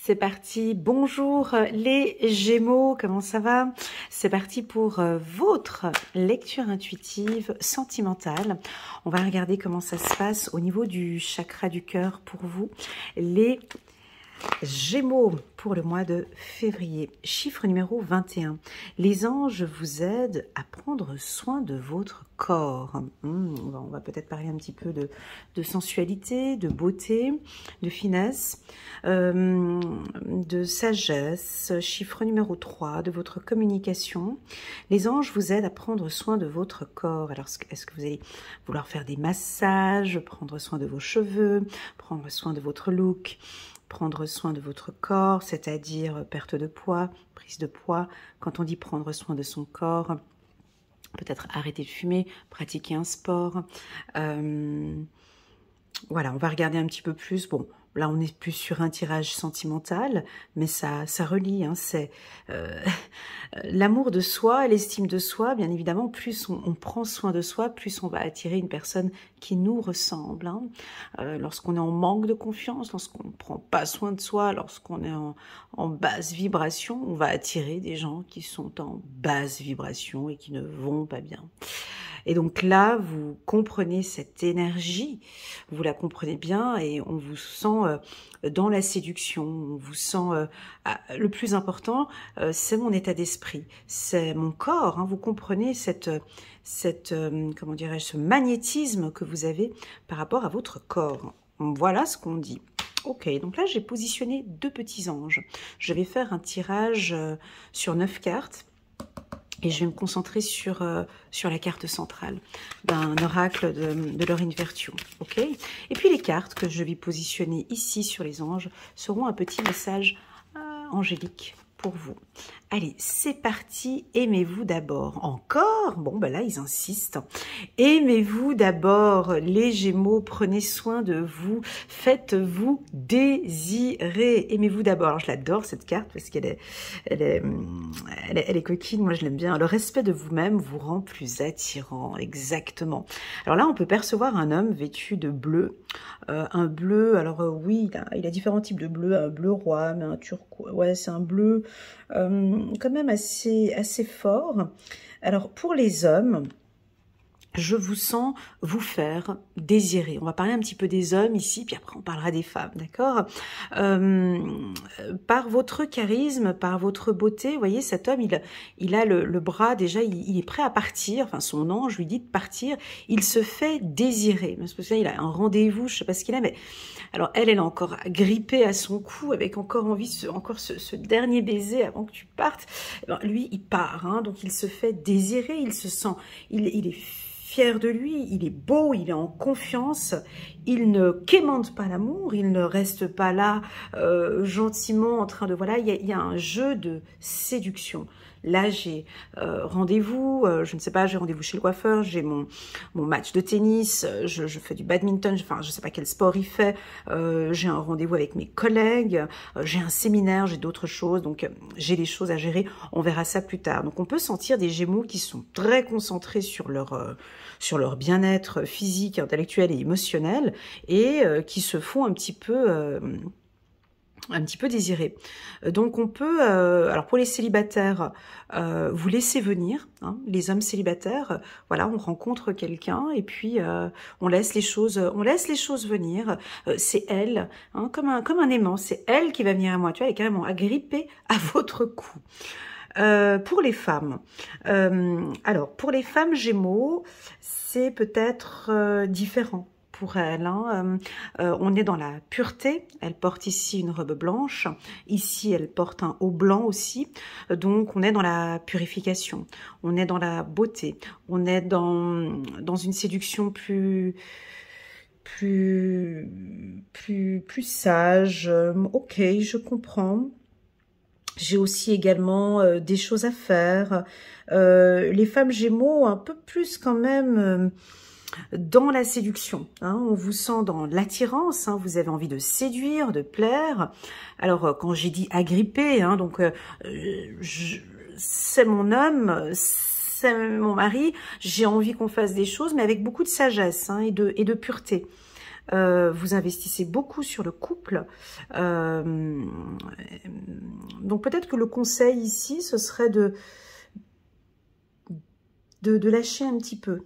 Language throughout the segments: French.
C'est parti, bonjour les Gémeaux, comment ça va? C'est parti pour votre lecture intuitive sentimentale. On va regarder comment ça se passe au niveau du chakra du cœur pour vous, les Gémeaux, pour le mois de février. Chiffre numéro 21. Les anges vous aident à prendre soin de votre corps. On va peut-être parler un petit peu de sensualité, de beauté, de finesse, de sagesse. Chiffre numéro 3, de votre communication. Les anges vous aident à prendre soin de votre corps. Alors, est-ce que vous allez vouloir faire des massages, prendre soin de vos cheveux, prendre soin de votre look, prendre soin de votre corps, c'est-à-dire perte de poids, prise de poids. Quand on dit prendre soin de son corps, peut-être arrêter de fumer, pratiquer un sport. Voilà, on va regarder un petit peu plus. Bon, là, on est plus sur un tirage sentimental, mais ça relie. Hein, c'est l'amour de soi, l'estime de soi. Bien évidemment, plus on prend soin de soi, plus on va attirer une personne qui nous ressemble. Hein. Lorsqu'on est en manque de confiance, lorsqu'on ne prend pas soin de soi, lorsqu'on est en basse vibration, on va attirer des gens qui sont en basse vibration et qui ne vont pas bien. Et donc là, vous comprenez cette énergie, vous la comprenez bien et on vous sent dans la séduction, on vous sent... le plus important, c'est mon état d'esprit, c'est mon corps. Hein, vous comprenez comment dirais-je, ce magnétisme que vous avez par rapport à votre corps. Voilà ce qu'on dit. Ok, donc là, j'ai positionné 2 petits anges. Je vais faire un tirage sur 9 cartes. Et je vais me concentrer sur la carte centrale d'un oracle de Lorraine Vertuo. Ok. Et puis les cartes que je vais positionner ici sur les anges seront un petit message angélique pour vous. Allez, c'est parti. Aimez-vous d'abord. Encore? Bon, ben là, ils insistent. Aimez-vous d'abord, les Gémeaux. Prenez soin de vous. Faites-vous désirer. Aimez-vous d'abord. Alors, je l'adore, cette carte, parce qu'elle est coquine. Moi, je l'aime bien. Le respect de vous-même vous rend plus attirant. Exactement. Alors là, on peut percevoir un homme vêtu de bleu. Un bleu, alors oui, il a différents types de bleu. Un bleu roi, mais un turquoise. Ouais, c'est un bleu... quand même assez fort. Alors, pour les hommes, je vous sens vous faire désirer. On va parler un petit peu des hommes ici, puis après on parlera des femmes, d'accord? Par votre charisme, par votre beauté, vous voyez, cet homme, il a le bras, déjà, il est prêt à partir, enfin son ange lui dit de partir, il se fait désirer. Parce que là, il a un rendez-vous, je sais pas ce qu'il a, mais... Alors elle est encore grippée à son cou, avec encore envie, ce dernier baiser avant que tu partes. Alors, lui, il part, hein, donc il se fait désirer, il se sent, il est fier de lui, il est beau, il est en confiance, il ne quémande pas l'amour, il ne reste pas là gentiment en train de... Voilà, il y a un jeu de séduction. Là, j'ai rendez-vous, je ne sais pas, j'ai rendez-vous chez le coiffeur, j'ai mon match de tennis, je fais du badminton, enfin, je ne sais pas quel sport il fait, j'ai un rendez-vous avec mes collègues, j'ai un séminaire, j'ai d'autres choses, donc j'ai des choses à gérer, on verra ça plus tard. Donc, on peut sentir des Gémeaux qui sont très concentrés sur leur bien-être physique, intellectuel et émotionnel, et qui se font un petit peu désiré. Donc on peut, alors pour les célibataires, vous laissez venir, hein, les hommes célibataires, voilà, on rencontre quelqu'un et puis on laisse les choses venir. C'est elle, hein, comme un aimant, c'est elle qui va venir à moi. Tu vois, elle est carrément agrippée à votre cou. Pour les femmes, alors pour les femmes Gémeaux, c'est peut-être différent. Pour elle, hein. On est dans la pureté, elle porte ici une robe blanche, ici elle porte un haut blanc aussi, donc on est dans la purification, on est dans la beauté, on est dans une séduction plus sage. Ok, je comprends. J'ai aussi également des choses à faire. Les femmes Gémeaux, un peu plus quand même... dans la séduction, hein, on vous sent dans l'attirance, hein, vous avez envie de séduire, de plaire. Alors, quand j'ai dit agripper, hein, donc c'est mon homme, c'est mon mari, j'ai envie qu'on fasse des choses, mais avec beaucoup de sagesse, hein, et de pureté. vous investissez beaucoup sur le couple. Donc peut-être que le conseil ici, ce serait de lâcher un petit peu.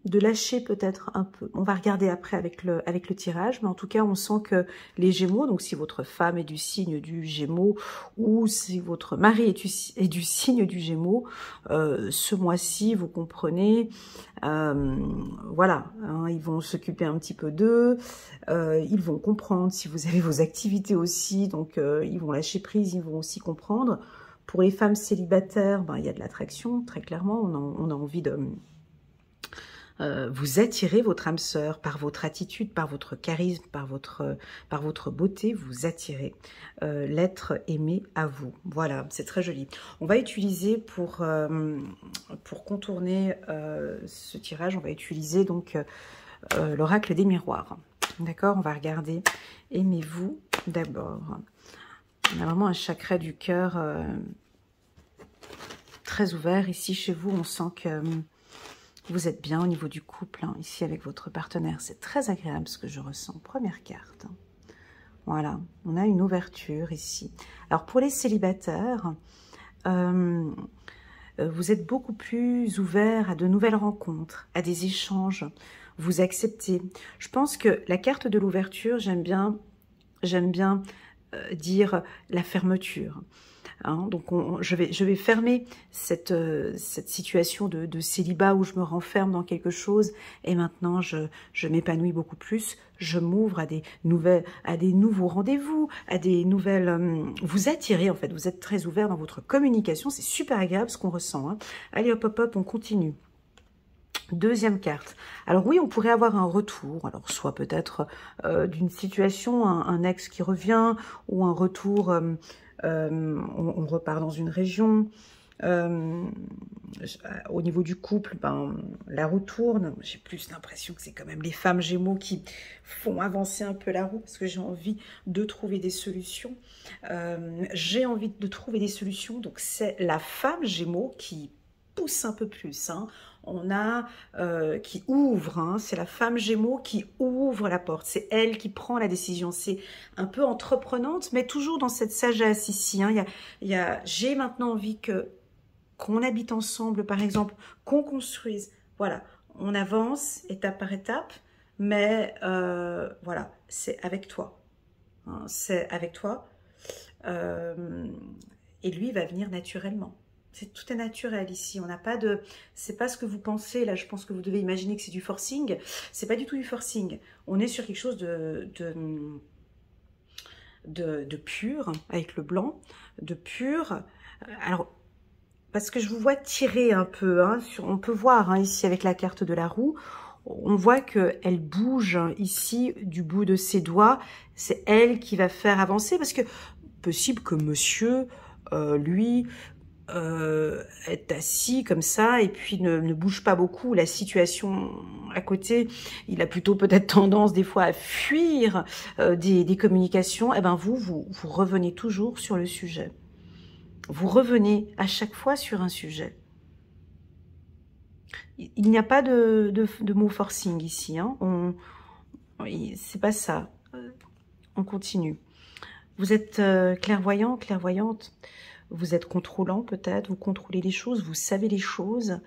De lâcher peut-être un peu. On va regarder après avec le tirage, mais en tout cas, on sent que les Gémeaux, donc si votre femme est du signe du Gémeaux ou si votre mari est du signe du Gémeaux, ce mois-ci, vous comprenez, voilà, hein, ils vont s'occuper un petit peu d'eux, ils vont comprendre si vous avez vos activités aussi, donc ils vont lâcher prise, ils vont aussi comprendre. Pour les femmes célibataires, ben, il y a de l'attraction, très clairement, on a envie de... vous attirez votre âme sœur par votre attitude, par votre charisme, par votre beauté, vous attirez l'être aimé à vous. Voilà, c'est très joli. On va utiliser pour contourner ce tirage, on va utiliser donc l'oracle des miroirs. D'accord, on va regarder. Aimez-vous d'abord. On a vraiment un chakra du cœur très ouvert. Ici, chez vous, on sent que... vous êtes bien au niveau du couple, hein, ici avec votre partenaire. C'est très agréable ce que je ressens. Première carte. Voilà, on a une ouverture ici. Alors pour les célibataires, vous êtes beaucoup plus ouvert à de nouvelles rencontres, à des échanges. Vous acceptez. Je pense que la carte de l'ouverture, j'aime bien dire la fermeture. Hein, donc je vais fermer cette situation de célibat où je me renferme dans quelque chose et maintenant je m'épanouis beaucoup plus, je m'ouvre à des nouveaux rendez-vous, à des nouvelles... vous attirez en fait, vous êtes très ouvert dans votre communication, c'est super agréable ce qu'on ressent. Hein. Allez hop hop hop, on continue. Deuxième carte. Alors oui, on pourrait avoir un retour, alors soit peut-être d'une situation, un ex qui revient, ou un retour, on repart dans une région. Au niveau du couple, ben, la roue tourne. J'ai plus l'impression que c'est quand même les femmes Gémeaux qui font avancer un peu la roue, parce que j'ai envie de trouver des solutions. J'ai envie de trouver des solutions, donc c'est la femme Gémeaux qui pousse un peu plus, hein. On a qui ouvre, hein, c'est la femme Gémeaux qui ouvre la porte, c'est elle qui prend la décision, c'est un peu entreprenante, mais toujours dans cette sagesse ici. Hein. J'ai maintenant envie qu'on habite ensemble, par exemple, qu'on construise. Voilà, on avance étape par étape, mais voilà, c'est avec toi. Hein, c'est avec toi. Et lui, il va venir naturellement. Tout est naturel ici, on n'a pas de... C'est pas ce que vous pensez, là je pense que vous devez imaginer que c'est du forcing. C'est pas du tout du forcing. On est sur quelque chose de pur, avec le blanc, de pur. Alors, parce que je vous vois tirer un peu, hein, on peut voir hein, ici avec la carte de la roue, on voit qu'elle bouge ici du bout de ses doigts. C'est elle qui va faire avancer, parce que possible que monsieur, lui... est assis comme ça et puis ne bouge pas beaucoup. La situation à côté, il a plutôt peut-être tendance des fois à fuir des communications. Et ben vous revenez toujours sur le sujet. Vous revenez à chaque fois sur un sujet. Il n'y a pas de mot forcing ici. Hein. C'est pas ça. On continue. Vous êtes clairvoyant, clairvoyante. Vous êtes contrôlant peut-être, vous contrôlez les choses, vous savez les choses.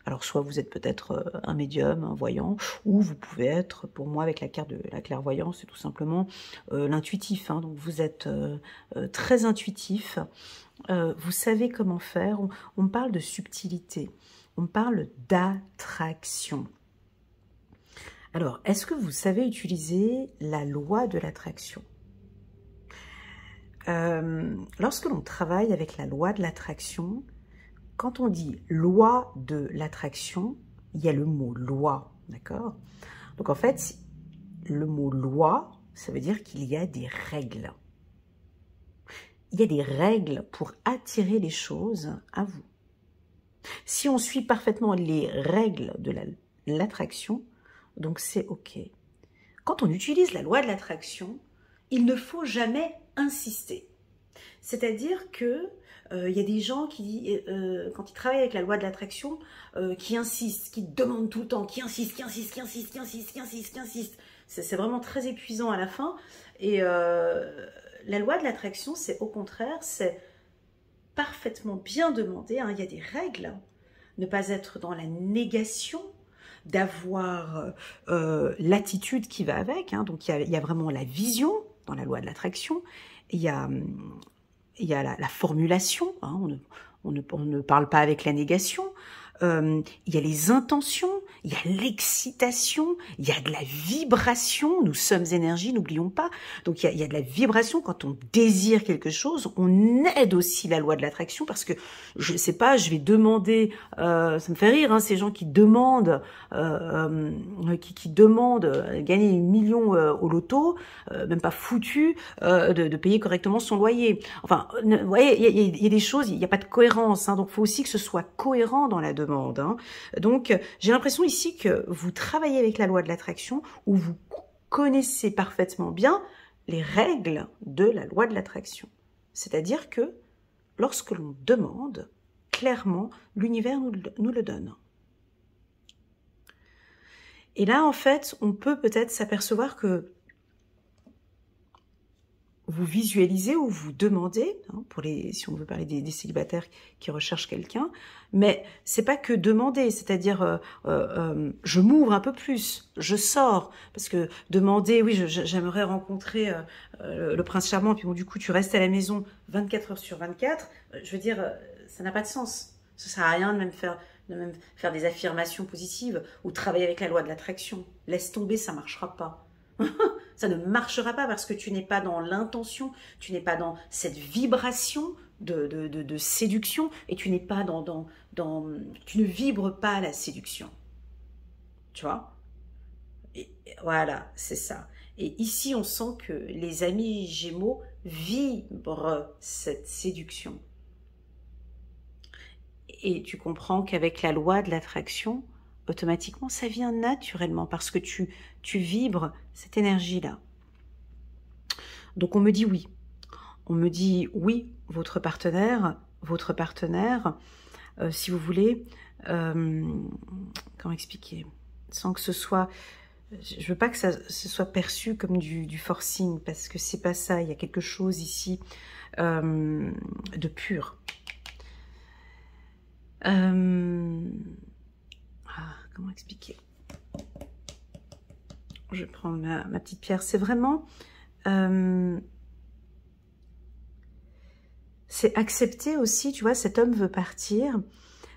Alors soit vous êtes peut-être un médium, un voyant, ou vous pouvez être, pour moi avec la carte de la clairvoyance, c'est tout simplement l'intuitif. Hein. Donc vous êtes très intuitif, vous savez comment faire. On parle de subtilité, on parle d'attraction. Alors, est-ce que vous savez utiliser la loi de l'attraction ? Lorsque l'on travaille avec la loi de l'attraction, quand on dit loi de l'attraction, il y a le mot loi, d'accord? Donc en fait, le mot loi, ça veut dire qu'il y a des règles. Il y a des règles pour attirer les choses à vous. Si on suit parfaitement les règles de l'attraction, donc c'est OK. Quand on utilise la loi de l'attraction, il ne faut jamais insister. C'est-à-dire que il y a des gens qui, quand ils travaillent avec la loi de l'attraction, qui insistent, qui demandent tout le temps, qui insistent, qui insistent, qui insistent, qui insistent, qui insistent, qui insistent. C'est vraiment très épuisant à la fin. Et la loi de l'attraction, c'est au contraire, c'est parfaitement bien demandé. Hein. Il y a des règles. Ne pas être dans la négation, d'avoir l'attitude qui va avec. Hein. Donc il y a vraiment la vision dans la loi de l'attraction. Il y a la formulation. Hein. On ne parle pas avec la négation. Il y a les intentions, il y a l'excitation, il y a de la vibration. Nous sommes énergie, n'oublions pas. Donc il y a de la vibration quand on désire quelque chose. On aide aussi la loi de l'attraction parce que je sais pas, je vais demander. Ça me fait rire, hein, ces gens qui demandent, qui demandent gagner 1 million au loto, même pas foutu de payer correctement son loyer. Enfin, vous voyez, il y a des choses, il n'y a pas de cohérence. Hein, donc il faut aussi que ce soit cohérent dans la demande. Hein. Donc, j'ai l'impression ici que vous travaillez avec la loi de l'attraction où vous connaissez parfaitement bien les règles de la loi de l'attraction. C'est-à-dire que lorsque l'on demande, clairement, l'univers nous le donne. Et là, en fait, on peut peut-être s'apercevoir que vous visualisez ou vous demandez, hein, si on veut parler des célibataires qui recherchent quelqu'un, mais c'est pas que demander, c'est-à-dire je m'ouvre un peu plus, je sors, parce que demander, oui, j'aimerais rencontrer le prince charmant, puis bon, du coup tu restes à la maison 24 heures sur 24, je veux dire, ça n'a pas de sens. Ça sert à rien de même faire des affirmations positives ou travailler avec la loi de l'attraction. Laisse tomber, ça marchera pas. Ça ne marchera pas parce que tu n'es pas dans l'intention, tu n'es pas dans cette vibration de séduction et tu n'es pas tu ne vibres pas la séduction. Tu vois? Et voilà, c'est ça. Et ici, on sent que les amis Gémeaux vibrent cette séduction. Et tu comprends qu'avec la loi de l'attraction, automatiquement, ça vient naturellement parce que tu vibres cette énergie-là. Donc, on me dit oui. On me dit oui, votre partenaire, si vous voulez, comment expliquer, sans que ce soit, je veux pas que ce soit perçu comme du forcing, parce que c'est pas ça, il y a quelque chose ici de pur. Comment expliquer? Je prends ma petite pierre. C'est vraiment... c'est accepter aussi, tu vois, cet homme veut partir.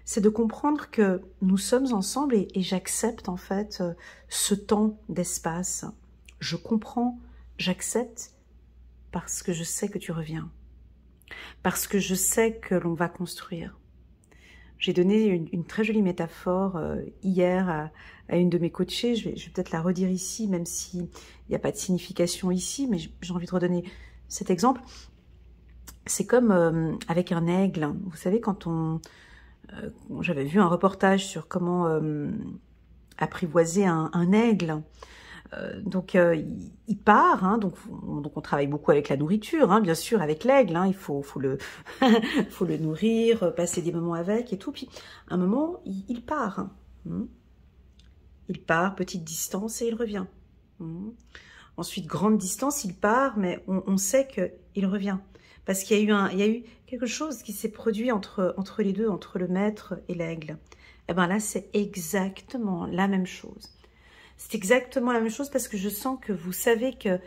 C'est de comprendre que nous sommes ensemble et j'accepte en fait ce temps d'espace. Je comprends, j'accepte parce que je sais que tu reviens. Parce que je sais que l'on va construire. J'ai donné une très jolie métaphore hier à une de mes coachées. Je vais peut-être la redire ici, même s'il n'y a pas de signification ici, mais j'ai envie de redonner cet exemple. C'est comme avec un aigle. Vous savez, quand j'avais vu un reportage sur comment apprivoiser un aigle. Donc il part, hein, donc on travaille beaucoup avec la nourriture, hein, bien sûr, avec l'aigle, hein, il faut le faut le nourrir, passer des moments avec et tout. Puis à un moment, il part. Il part, petite distance et il revient. Ensuite, grande distance, il part, mais on sait qu'il revient. Parce qu'il y a eu quelque chose qui s'est produit entre les deux, entre le maître et l'aigle. Et bien là, c'est exactement la même chose. C'est exactement la même chose parce que je sens que vous savez que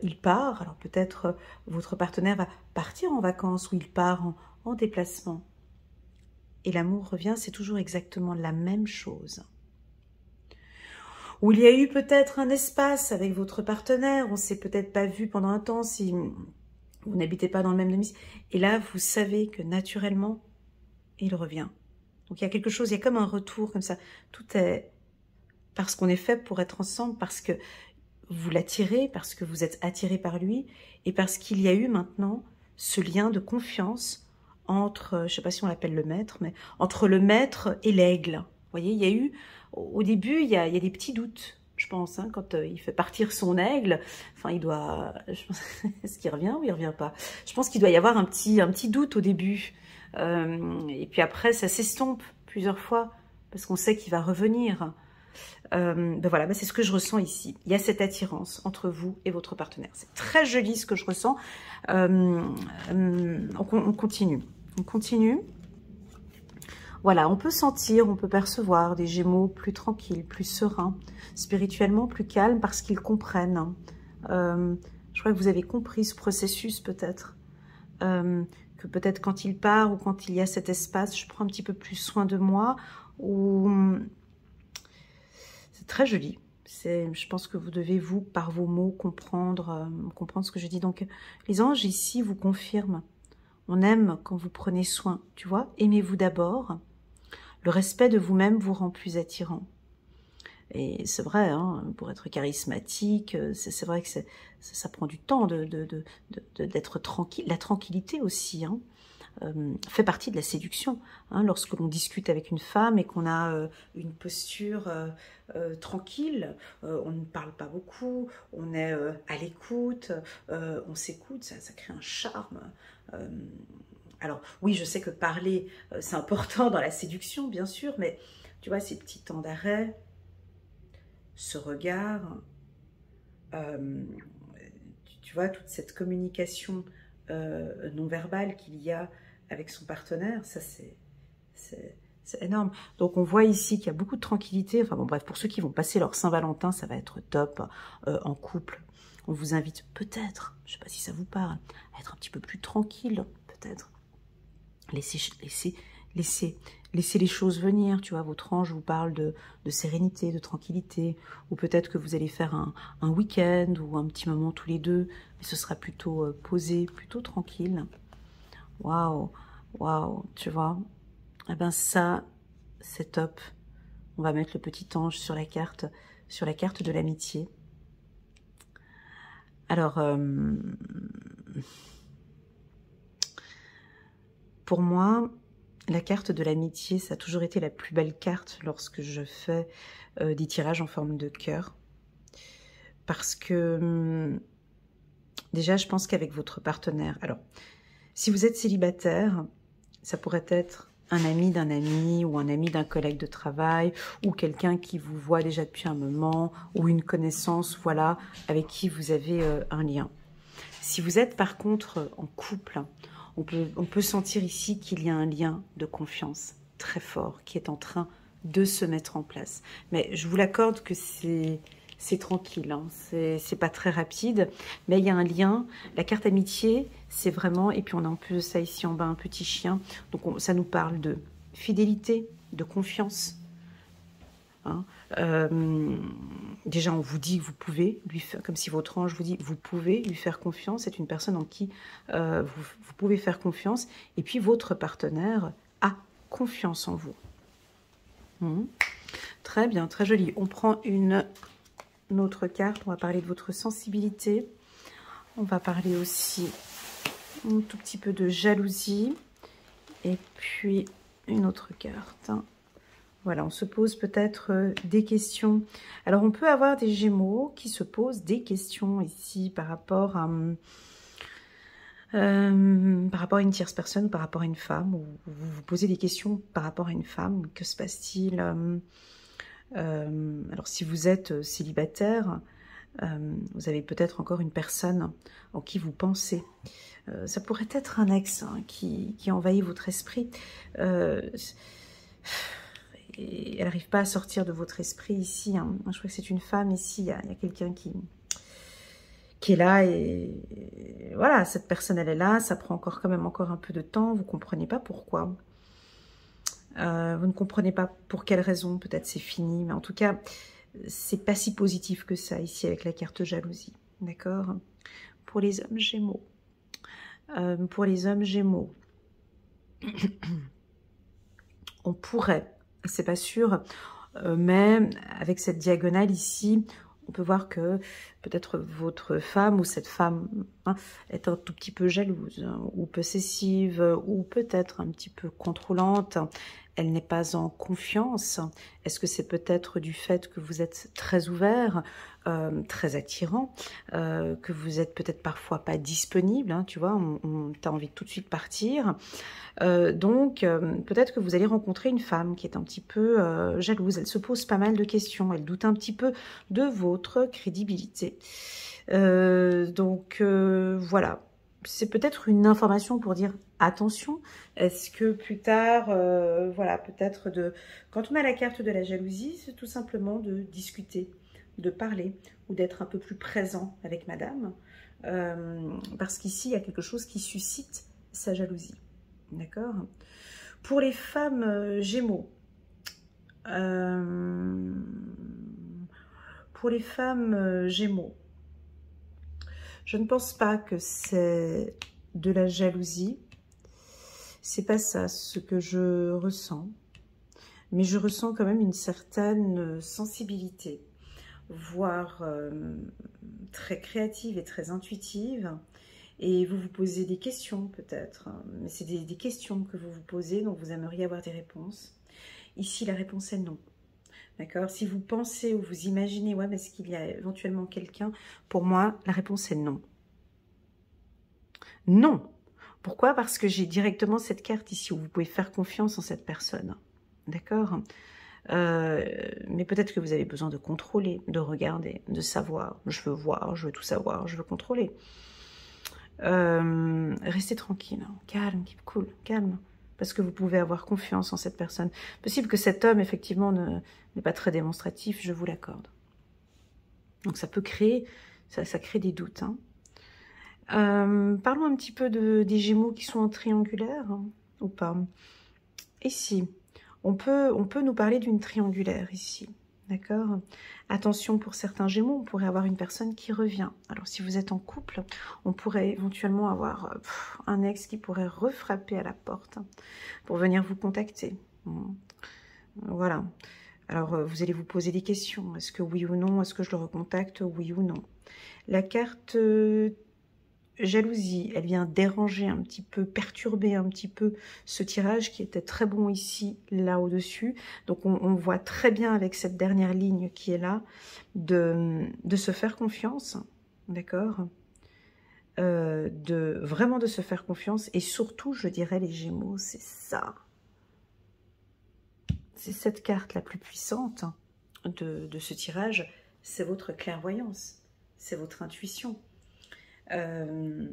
il part. Alors peut-être votre partenaire va partir en vacances ou il part en déplacement. Et l'amour revient, c'est toujours exactement la même chose. Ou il y a eu peut-être un espace avec votre partenaire, on ne s'est peut-être pas vu pendant un temps si vous n'habitez pas dans le même domicile. Et là, vous savez que naturellement, il revient. Donc il y a quelque chose, il y a comme un retour comme ça. Tout est... parce qu'on est fait pour être ensemble, parce que vous l'attirez, parce que vous êtes attiré par lui, et parce qu'il y a eu maintenant ce lien de confiance entre, je ne sais pas si on l'appelle le maître, mais entre le maître et l'aigle. Vous voyez, il y a eu, au début, il y a des petits doutes. je pense, hein, quand il fait partir son aigle. Enfin, il doit... Est-ce qu'il revient ou il revient pas? Je pense qu'il doit y avoir un petit doute au début. Et puis après, ça s'estompe plusieurs fois, parce qu'on sait qu'il va revenir. Ben voilà, ben c'est ce que je ressens ici. Il y a cette attirance entre vous et votre partenaire. C'est très joli ce que je ressens. On continue. On continue. Voilà, on peut sentir, on peut percevoir des Gémeaux plus tranquilles, plus sereins, spirituellement plus calmes parce qu'ils comprennent. Je crois que vous avez compris ce processus peut-être. Que peut-être quand il part ou quand il y a cet espace, je prends un petit peu plus soin de moi. Ou c'est très joli. Je pense que vous devez, vous, par vos mots, comprendre ce que je dis. Donc, les anges, ici, vous confirment. On aime quand vous prenez soin, tu vois. Aimez-vous d'abord. Le respect de vous-même vous rend plus attirant. Et c'est vrai, hein, pour être charismatique, c'est vrai que ça prend du temps d'être tranquille. La tranquillité aussi, hein, fait partie de la séduction. Hein, lorsque l'on discute avec une femme et qu'on a une posture tranquille, on ne parle pas beaucoup, on est à l'écoute, on s'écoute, ça crée un charme. Alors oui, je sais que parler, c'est important dans la séduction, bien sûr, mais tu vois, ces petits temps d'arrêt, ce regard, tu vois, toute cette communication non verbale qu'il y a avec son partenaire, ça c'est énorme. Donc on voit ici qu'il y a beaucoup de tranquillité. Enfin bon, bref, pour ceux qui vont passer leur Saint-Valentin, ça va être top en couple. On vous invite peut-être, je ne sais pas si ça vous parle, à être un petit peu plus tranquille, peut-être. Laissez les choses venir, tu vois, votre ange vous parle de sérénité, de tranquillité, ou peut-être que vous allez faire un week-end ou un petit moment tous les deux, mais ce sera plutôt posé, plutôt tranquille. Waouh, waouh, tu vois, eh ben ça, c'est top. On va mettre le petit ange sur la carte de l'amitié. Alors, pour moi, la carte de l'amitié, ça a toujours été la plus belle carte lorsque je fais des tirages en forme de cœur. Parce que, déjà, je pense qu'avec votre partenaire... Alors, si vous êtes célibataire, ça pourrait être un ami d'un ami ou un ami d'un collègue de travail ou quelqu'un qui vous voit déjà depuis un moment ou une connaissance, voilà, avec qui vous avez un lien. Si vous êtes par contre en couple, on peut sentir ici qu'il y a un lien de confiance très fort qui est en train de se mettre en place. Mais je vous l'accorde que c'est tranquille, hein, c'est pas très rapide, mais il y a un lien. La carte amitié, c'est vraiment, et puis on a un peu de ça ici en bas, un petit chien, donc ça nous parle de fidélité, de confiance. Hein. Déjà, on vous dit que vous pouvez lui faire, comme si votre ange vous dit, vous pouvez lui faire confiance. C'est une personne en qui vous pouvez faire confiance. Et puis, votre partenaire a confiance en vous. Très bien, très joli. On prend une autre carte. On va parler de votre sensibilité. On va parler aussi un tout petit peu de jalousie. Et puis, une autre carte. Voilà, on se pose peut-être des questions. Alors, on peut avoir des Gémeaux qui se posent des questions ici par rapport à une tierce personne ou par rapport à une femme. Ou vous vous posez des questions par rapport à une femme. Que se passe-t-il? Alors, si vous êtes célibataire, vous avez peut-être encore une personne en qui vous pensez. Ça pourrait être un ex hein, qui envahit votre esprit. Et elle n'arrive pas à sortir de votre esprit ici. Hein. Je crois que c'est une femme ici. Il y a quelqu'un qui est là. Et voilà, cette personne, elle est là. Ça prend quand même encore un peu de temps. Vous ne comprenez pas pourquoi. Vous ne comprenez pas pour quelle raison. Peut-être c'est fini. Mais en tout cas, c'est pas si positif que ça ici avec la carte jalousie. D'accord? Pour les hommes Gémeaux. Pour les hommes Gémeaux. On pourrait... C'est pas sûr, mais avec cette diagonale ici, On peut voir que peut-être votre femme ou cette femme hein, est un tout petit peu jalouse ou possessive ou peut-être un petit peu contrôlante. Elle n'est pas en confiance. Est-ce que c'est peut-être du fait que vous êtes très ouvert, très attirant, que vous êtes peut-être parfois pas disponible, hein, tu vois, on t'a envie de tout de suite partir. Donc, peut-être que vous allez rencontrer une femme qui est un petit peu jalouse. Elle se pose pas mal de questions. Elle doute un petit peu de votre crédibilité. Voilà. C'est peut-être une information pour dire attention. Est-ce que plus tard, voilà, peut-être quand on a la carte de la jalousie, c'est tout simplement de discuter, de parler ou d'être un peu plus présent avec madame. Parce qu'ici, il y a quelque chose qui suscite sa jalousie. D'accord. Pour les femmes Gémeaux, je ne pense pas que c'est de la jalousie. C'est pas ça ce que je ressens. Mais je ressens quand même une certaine sensibilité, voire très créative et très intuitive. Et vous vous posez des questions peut-être, mais c'est des questions que vous vous posez, donc vous aimeriez avoir des réponses. Ici, la réponse est non. D'accord? Si vous pensez ou vous imaginez, ouais, mais est-ce qu'il y a éventuellement quelqu'un? Pour moi, la réponse est non. Non. Pourquoi? Parce que j'ai directement cette carte ici où vous pouvez faire confiance en cette personne. D'accord? Mais peut-être que vous avez besoin de contrôler, de regarder, de savoir. Je veux voir, je veux tout savoir, je veux contrôler. Restez tranquille, calme, keep cool, calme, parce que vous pouvez avoir confiance en cette personne. Possible que cet homme, effectivement, n'est pas très démonstratif, je vous l'accorde. Donc ça peut créer, ça crée des doutes. Hein. Parlons un petit peu des Gémeaux qui sont en triangulaire, hein, ou pas. Ici, on peut nous parler d'une triangulaire, ici. D'accord? Attention, pour certains Gémeaux, on pourrait avoir une personne qui revient. Alors, si vous êtes en couple, on pourrait éventuellement avoir un ex qui pourrait refrapper à la porte pour venir vous contacter. Voilà. Alors, vous allez vous poser des questions. Est-ce que oui ou non? Est-ce que je le recontacte? Oui ou non? La carte jalousie, elle vient déranger un petit peu, perturber un petit peu ce tirage qui était très bon ici, là au-dessus. Donc on voit très bien avec cette dernière ligne qui est là, de se faire confiance, d'accord, vraiment de se faire confiance. Et surtout, je dirais les Gémeaux, c'est ça. C'est cette carte la plus puissante de ce tirage, c'est votre clairvoyance, c'est votre intuition. Avec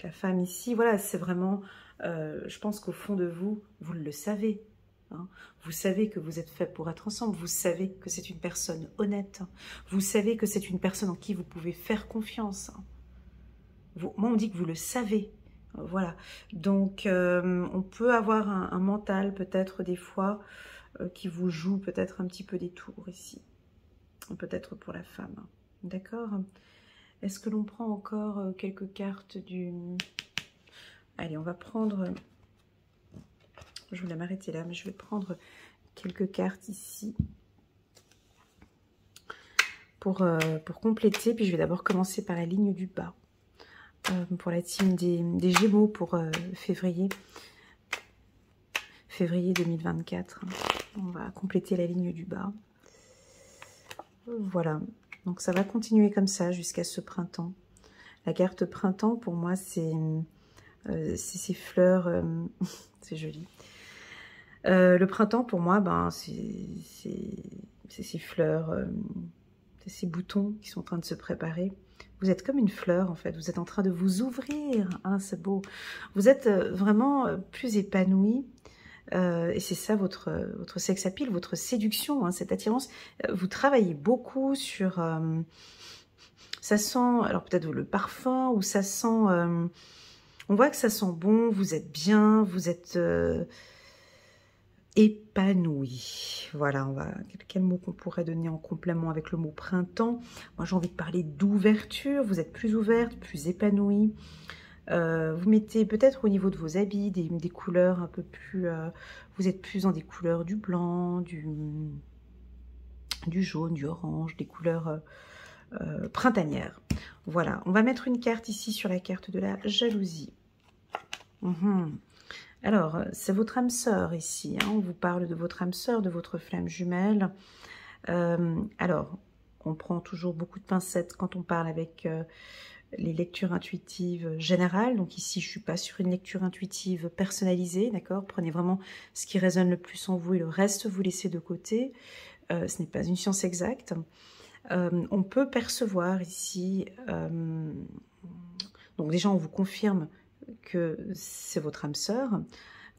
la femme ici, voilà, c'est vraiment, je pense qu'au fond de vous, vous le savez. Hein, vous savez que vous êtes fait pour être ensemble, vous savez que c'est une personne honnête, vous savez que c'est une personne en qui vous pouvez faire confiance. Moi, on me dit que vous le savez. Voilà, donc on peut avoir un mental peut-être des fois qui vous joue peut-être un petit peu des tours ici, peut-être pour la femme. D'accord ? Est-ce que l'on prend encore quelques cartes du... Allez, on va prendre... Je voulais m'arrêter là, mais je vais prendre quelques cartes ici pour compléter. Puis je vais d'abord commencer par la ligne du bas. Pour la team des Gémeaux pour février 2024. On va compléter la ligne du bas. Voilà. Donc ça va continuer comme ça jusqu'à ce printemps. La carte printemps, pour moi, c'est ces fleurs, c'est joli. Le printemps, pour moi, ben, c'est ces fleurs, c'est ces boutons qui sont en train de se préparer. Vous êtes comme une fleur, en fait. Vous êtes en train de vous ouvrir. Hein, c'est beau. Vous êtes vraiment plus épanoui. Et c'est ça votre sex appeal, votre séduction, hein, cette attirance. Vous travaillez beaucoup sur... ça sent, alors peut-être le parfum, ou ça sent... on voit que ça sent bon, vous êtes bien, vous êtes épanoui. Voilà, quel mot qu'on pourrait donner en complément avec le mot printemps? Moi, j'ai envie de parler d'ouverture. Vous êtes plus ouverte, plus épanouie. Vous mettez peut-être au niveau de vos habits des couleurs un peu plus... vous êtes plus dans des couleurs du blanc, du jaune, du orange, des couleurs printanières. Voilà, on va mettre une carte ici sur la carte de la jalousie. Alors, c'est votre âme sœur ici, hein. On vous parle de votre âme sœur, de votre flamme jumelle. Alors, on prend toujours beaucoup de pincettes quand on parle avec les lectures intuitives générales. Donc ici, je ne suis pas sur une lecture intuitive personnalisée, d'accord? Prenez vraiment ce qui résonne le plus en vous et le reste, vous laissez de côté. Ce n'est pas une science exacte. On peut percevoir ici... donc déjà, on vous confirme que c'est votre âme sœur.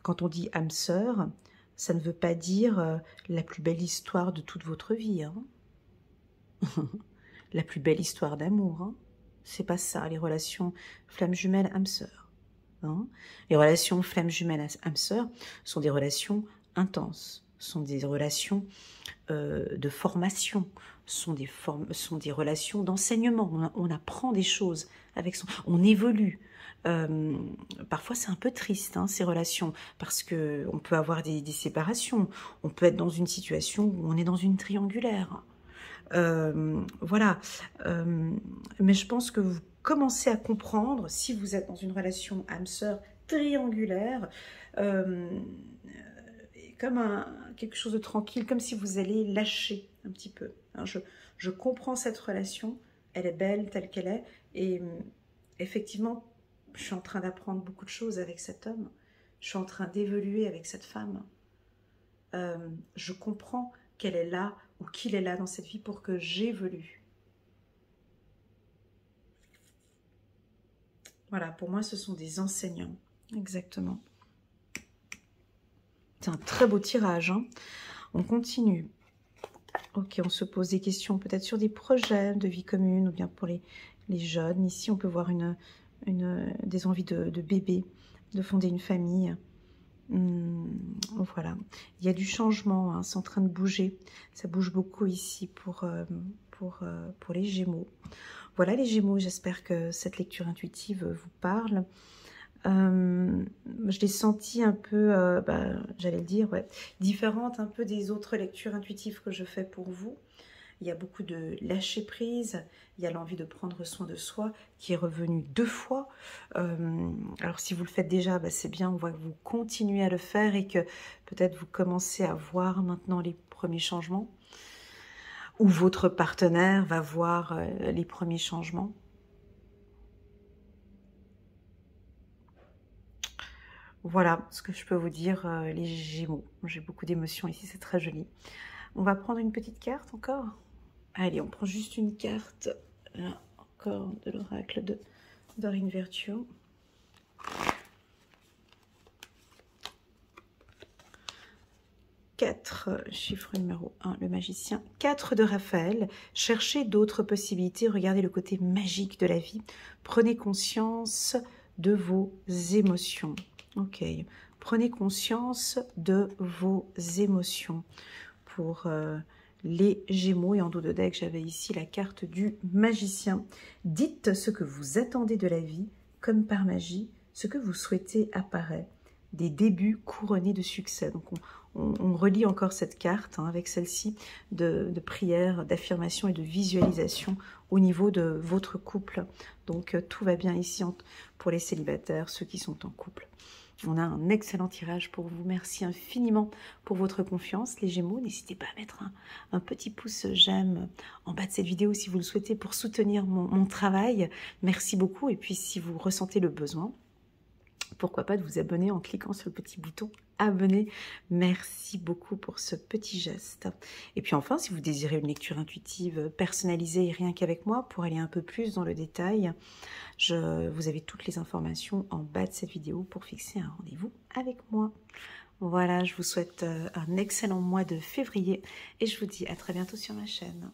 Quand on dit âme sœur, ça ne veut pas dire la plus belle histoire de toute votre vie. Hein. La plus belle histoire d'amour. Hein. C'est pas ça, les relations flamme jumelle âme sœur. Hein. Les relations flamme jumelle âme sœur sont des relations intenses, sont des relations de formation, sont des relations d'enseignement. On apprend des choses avec on évolue. Parfois c'est un peu triste hein, ces relations parce que on peut avoir des séparations, on peut être dans une situation où on est dans une triangulaire. Voilà, mais je pense que vous commencez à comprendre si vous êtes dans une relation âme-sœur triangulaire, comme quelque chose de tranquille, comme si vous allez lâcher un petit peu. Hein, je comprends cette relation, elle est belle telle qu'elle est, et effectivement, je suis en train d'apprendre beaucoup de choses avec cet homme, je suis en train d'évoluer avec cette femme. Je comprends qu'elle est là ou qu'il est là dans cette vie pour que j'évolue. Voilà, pour moi, ce sont des enseignants. Exactement. C'est un très beau tirage. Hein. On continue. Ok, on se pose des questions peut-être sur des projets de vie commune ou bien pour les jeunes. Ici, on peut voir des envies de bébé, de fonder une famille. Voilà, il y a du changement, hein, c'est en train de bouger, ça bouge beaucoup ici pour les Gémeaux. Voilà les Gémeaux, j'espère que cette lecture intuitive vous parle. Je l'ai sentie un peu, j'allais le dire, ouais, différente un peu des autres lectures intuitives que je fais pour vous. Il y a beaucoup de lâcher prise, il y a l'envie de prendre soin de soi qui est revenue 2 fois. Alors si vous le faites déjà, c'est bien, on voit que vous continuez à le faire et que peut-être vous commencez à voir maintenant les premiers changements. Ou votre partenaire va voir les premiers changements. Voilà ce que je peux vous dire, les Gémeaux. J'ai beaucoup d'émotions ici, c'est très joli. On va prendre une petite carte encore. Allez, on prend juste une carte. Là, encore de l'oracle de Doreen Virtue. Chiffre numéro 1, le magicien. 4 de Raphaël. Cherchez d'autres possibilités. Regardez le côté magique de la vie. Prenez conscience de vos émotions. Ok. Prenez conscience de vos émotions. Pour les Gémeaux, et en dos de deck, j'avais ici la carte du magicien. Dites ce que vous attendez de la vie, comme par magie, ce que vous souhaitez apparaît. Des débuts couronnés de succès. Donc on relie encore cette carte hein, avec celle-ci de prière, d'affirmation et de visualisation au niveau de votre couple. Donc tout va bien ici pour les célibataires, ceux qui sont en couple. On a un excellent tirage pour vous. Merci infiniment pour votre confiance, les Gémeaux. N'hésitez pas à mettre un petit pouce j'aime en bas de cette vidéo si vous le souhaitez pour soutenir mon travail. Merci beaucoup. Et puis, si vous ressentez le besoin, pourquoi pas de vous abonner en cliquant sur le petit bouton abonner. Merci beaucoup pour ce petit geste. Et puis enfin, si vous désirez une lecture intuitive personnalisée et rien qu'avec moi, pour aller un peu plus dans le détail, vous avez toutes les informations en bas de cette vidéo pour fixer un rendez-vous avec moi. Voilà, je vous souhaite un excellent mois de février et je vous dis à très bientôt sur ma chaîne.